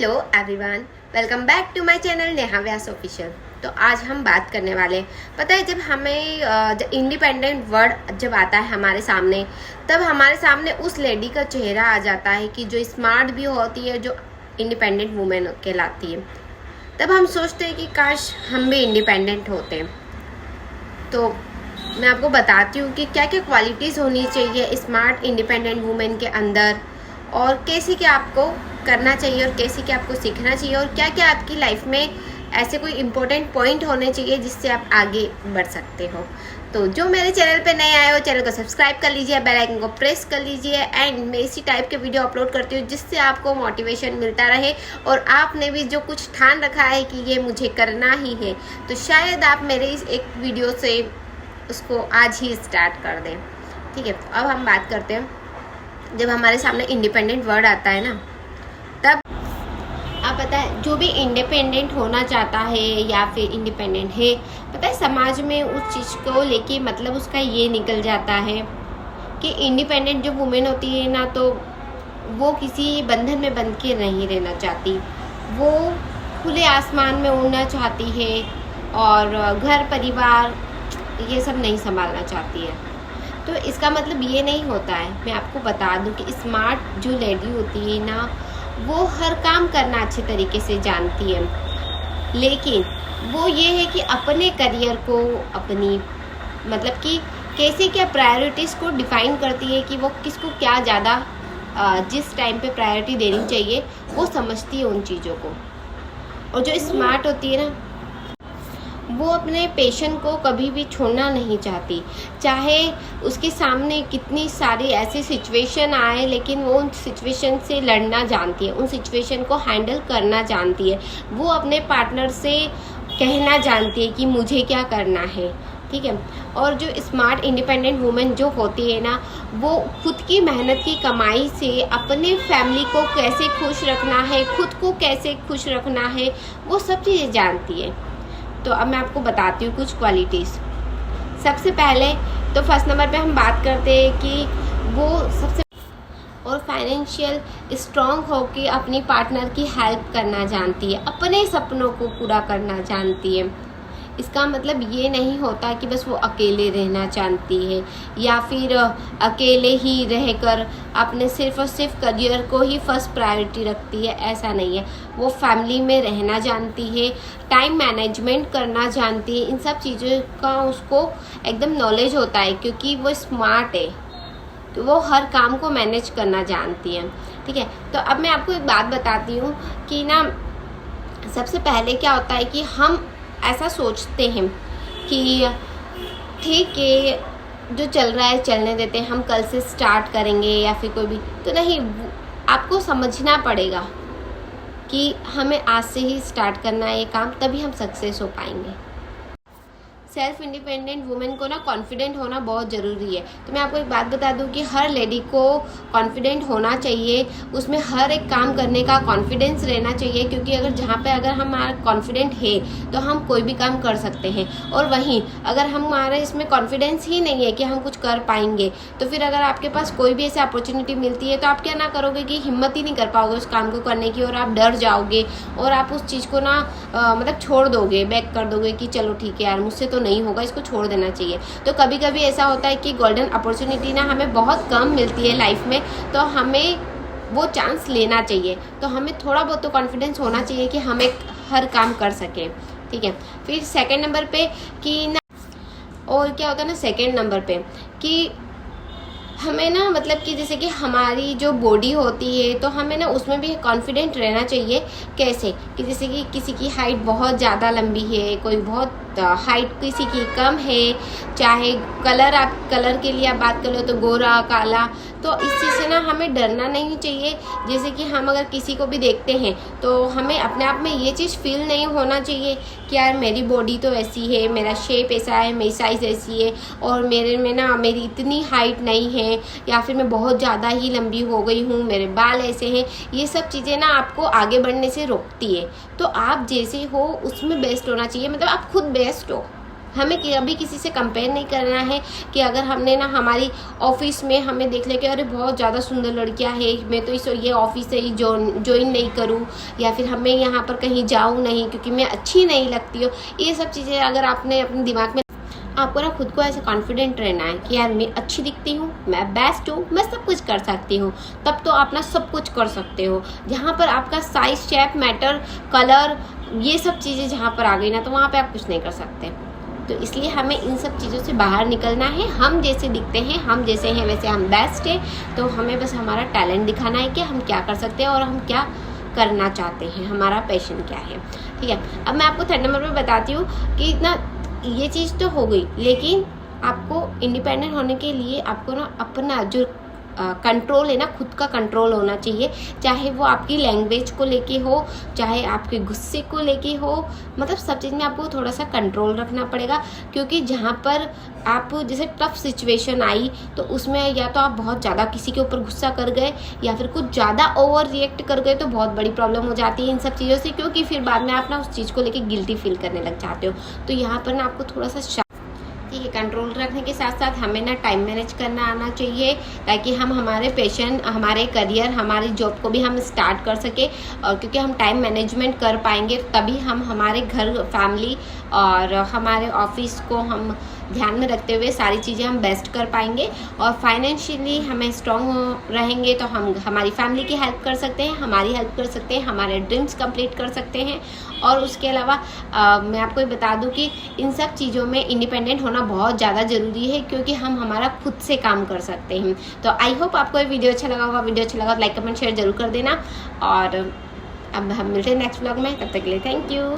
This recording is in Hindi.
Hello everyone, welcome back to my channel Neha Vyas official. तो आज हम बात करने वाले, पता है जब हमें इंडिपेंडेंट वर्ड जब आता है हमारे सामने, तब हमारे सामने उस लेडी का चेहरा आ जाता है कि जो स्मार्ट भी होती है, जो इंडिपेंडेंट वुमेन कहलाती है। तब हम सोचते हैं कि काश हम भी इंडिपेंडेंट होते। तो मैं आपको बताती हूँ कि क्या क्या क्वालिटीज़ होनी चाहिए स्मार्ट इंडिपेंडेंट वुमेन के अंदर, और कैसे क्या आपको करना चाहिए और कैसे क्या आपको सीखना चाहिए, और क्या क्या आपकी लाइफ में ऐसे कोई इम्पोर्टेंट पॉइंट होने चाहिए जिससे आप आगे बढ़ सकते हो। तो जो मेरे चैनल पे नए आए हो, चैनल को सब्सक्राइब कर लीजिए, बेल आइकन को प्रेस कर लीजिए। एंड मैं इसी टाइप के वीडियो अपलोड करती हूँ जिससे आपको मोटिवेशन मिलता रहे, और आपने भी जो कुछ ठान रखा है कि ये मुझे करना ही है, तो शायद आप मेरे इस एक वीडियो से उसको आज ही स्टार्ट कर दें। ठीक है, अब हम बात करते हैं, जब हमारे सामने इंडिपेंडेंट वर्ड आता है ना, तब आप पता है जो भी इंडिपेंडेंट होना चाहता है या फिर इंडिपेंडेंट है, पता है समाज में उस चीज़ को लेके मतलब उसका ये निकल जाता है कि इंडिपेंडेंट जो वुमेन होती है ना, तो वो किसी बंधन में बंध के नहीं रहना चाहती, वो खुले आसमान में उड़ना चाहती है और घर परिवार ये सब नहीं संभालना चाहती है। तो इसका मतलब ये नहीं होता है, मैं आपको बता दूं कि स्मार्ट जो लेडी होती है ना, वो हर काम करना अच्छे तरीके से जानती है, लेकिन वो ये है कि अपने करियर को, अपनी मतलब कि कैसे क्या प्रायोरिटीज़ को डिफाइन करती है कि वो किसको क्या ज़्यादा जिस टाइम पे प्रायोरिटी देनी चाहिए, वो समझती है उन चीज़ों को। और जो स्मार्ट होती है ना, वो अपने पैशन को कभी भी छोड़ना नहीं चाहती, चाहे उसके सामने कितनी सारी ऐसी सिचुएशन आए, लेकिन वो उन सिचुएशन से लड़ना जानती है, उन सिचुएशन को हैंडल करना जानती है। वो अपने पार्टनर से कहना जानती है कि मुझे क्या करना है। ठीक है, और जो स्मार्ट इंडिपेंडेंट वुमेन जो होती है ना, वो खुद की मेहनत की कमाई से अपने फैमिली को कैसे खुश रखना है, खुद को कैसे खुश रखना है, वो सब चीज़ें जानती है। तो अब मैं आपको बताती हूँ कुछ क्वालिटीज़। सबसे पहले तो फर्स्ट नंबर पे हम बात करते हैं कि वो सबसे और फाइनेंशियल स्ट्रॉन्ग होकर अपनी पार्टनर की हेल्प करना जानती है, अपने सपनों को पूरा करना जानती है। इसका मतलब ये नहीं होता कि बस वो अकेले रहना चाहती है या फिर अकेले ही रहकर अपने सिर्फ और सिर्फ करियर को ही फर्स्ट प्रायोरिटी रखती है, ऐसा नहीं है। वो फैमिली में रहना जानती है, टाइम मैनेजमेंट करना जानती है, इन सब चीज़ों का उसको एकदम नॉलेज होता है, क्योंकि वो स्मार्ट है, तो वो हर काम को मैनेज करना जानती है। ठीक है, तो अब मैं आपको एक बात बताती हूँ कि ना, सबसे पहले क्या होता है कि हम ऐसा सोचते हैं कि ठीक है जो चल रहा है चलने देते हैं, हम कल से स्टार्ट करेंगे या फिर कोई भी, तो नहीं, आपको समझना पड़ेगा कि हमें आज से ही स्टार्ट करना है ये काम, तभी हम सक्सेस हो पाएंगे। सेल्फ इंडिपेंडेंट वुमेन को ना कॉन्फिडेंट होना बहुत ज़रूरी है। तो मैं आपको एक बात बता दूं कि हर लेडी को कॉन्फिडेंट होना चाहिए, उसमें हर एक काम करने का कॉन्फिडेंस रहना चाहिए, क्योंकि अगर हमारा कॉन्फिडेंट है तो हम कोई भी काम कर सकते हैं। और वहीं अगर हमारे इसमें कॉन्फिडेंस ही नहीं है कि हम कुछ कर पाएंगे, तो फिर अगर आपके पास कोई भी ऐसी अपॉर्चुनिटी मिलती है तो आप क्या ना करोगे कि हिम्मत ही नहीं कर पाओगे उस काम को करने की, और आप डर जाओगे और आप उस चीज़ को ना मतलब छोड़ दोगे, बैक कर दोगे कि चलो ठीक है यार, मुझसे तो नहीं होगा, इसको छोड़ देना चाहिए। तो कभी कभी ऐसा होता है कि गोल्डन अपॉर्चुनिटी ना हमें बहुत कम मिलती है लाइफ में, तो हमें वो चांस लेना चाहिए। तो हमें थोड़ा बहुत तो कॉन्फिडेंस होना चाहिए कि हम एक हर काम कर सकें। ठीक है, फिर सेकंड नंबर पे कि ना, और क्या होता है ना सेकंड नंबर पे कि हमें ना मतलब कि जैसे कि हमारी जो बॉडी होती है, तो हमें ना उसमें भी कॉन्फिडेंट रहना चाहिए। कैसे कि जैसे कि किसी की हाइट बहुत ज़्यादा लंबी है, कोई बहुत हाइट किसी की कम है, चाहे कलर, आप कलर के लिए आप बात कर लो तो गोरा काला, तो इस चीज़ से ना हमें डरना नहीं चाहिए। जैसे कि हम अगर किसी को भी देखते हैं तो हमें अपने आप में ये चीज़ फील नहीं होना चाहिए कि यार मेरी बॉडी तो ऐसी है, मेरा शेप ऐसा है, मेरी साइज़ ऐसी है, और मेरे में ना मेरी इतनी हाइट नहीं है, या फिर मैं बहुत ज़्यादा ही लंबी हो गई हूँ, मेरे बाल ऐसे हैं। ये सब चीज़ें ना आपको आगे बढ़ने से रोकती है। तो आप जैसे हो उसमें बेस्ट होना चाहिए, मतलब आप खुद बेस्ट हो। हमें कभी किसी से कंपेयर नहीं करना है कि अगर हमने ना हमारी ऑफिस में हमें देख ले कि अरे बहुत ज़्यादा सुंदर लड़कियां है, मैं तो इस ये ऑफिस से ही ज्वाइन नहीं करूं, या फिर हमें यहाँ पर कहीं जाऊं नहीं क्योंकि मैं अच्छी नहीं लगती हूँ। ये सब चीज़ें अगर आपने अपने दिमाग में, आपको ना खुद को ऐसे कॉन्फिडेंट रहना है कि यार मैं अच्छी दिखती हूँ, मैं बेस्ट हूँ, मैं सब कुछ कर सकती हूँ, तब तो आप ना सब कुछ कर सकते हो। जहाँ पर आपका साइज, शेप मैटर, कलर, ये सब चीज़ें जहाँ पर आ गई ना, तो वहाँ पे आप कुछ नहीं कर सकते। तो इसलिए हमें इन सब चीज़ों से बाहर निकलना है। हम जैसे दिखते हैं, हम जैसे हैं वैसे हम बेस्ट हैं। तो हमें बस हमारा टैलेंट दिखाना है कि हम क्या कर सकते हैं और हम क्या करना चाहते हैं, हमारा पैशन क्या है। ठीक है, अब मैं आपको 3rd नंबर पर बताती हूँ कि ना ये चीज़ तो हो गई, लेकिन आपको इंडिपेंडेंट होने के लिए आपको ना अपना जो कंट्रोल है ना, खुद का कंट्रोल होना चाहिए। चाहे वो आपकी लैंग्वेज को लेके हो, चाहे आपके गुस्से को लेके हो, मतलब सब चीज़ में आपको थोड़ा सा कंट्रोल रखना पड़ेगा। क्योंकि जहाँ पर आप जैसे टफ सिचुएशन आई तो उसमें या तो आप बहुत ज़्यादा किसी के ऊपर गुस्सा कर गए या फिर कुछ ज़्यादा ओवर रिएक्ट कर गए, तो बहुत बड़ी प्रॉब्लम हो जाती है इन सब चीज़ों से। क्योंकि फिर बाद में आप ना उस चीज़ को लेके गिल्टी फील करने लग जाते हो। तो यहाँ पर ना आपको थोड़ा सा ठीक है, कंट्रोल रखने के साथ साथ हमें ना टाइम मैनेज करना आना चाहिए, ताकि हम हमारे पैशन, हमारे करियर, हमारी जॉब को भी हम स्टार्ट कर सके। और क्योंकि हम टाइम मैनेजमेंट कर पाएंगे तभी हम हमारे घर, फैमिली और हमारे ऑफिस को हम ध्यान में रखते हुए सारी चीज़ें हम बेस्ट कर पाएंगे। और फाइनेंशियली हमें स्ट्रॉन्ग रहेंगे तो हम हमारी फैमिली की हेल्प कर सकते हैं, हमारी हेल्प कर सकते हैं, हमारे ड्रीम्स कंप्लीट कर सकते हैं। और उसके अलावा मैं आपको ये बता दूं कि इन सब चीज़ों में इंडिपेंडेंट होना बहुत ज़्यादा ज़रूरी है, क्योंकि हम हमारा खुद से काम कर सकते हैं। तो आई होप आपको ये वीडियो अच्छा लगा होगा। वीडियो अच्छा लगा तो लाइक, कमेंट, शेयर जरूर कर देना। और अब हम मिलते हैं नेक्स्ट व्लॉग में, तब तक के लिए थैंक यू।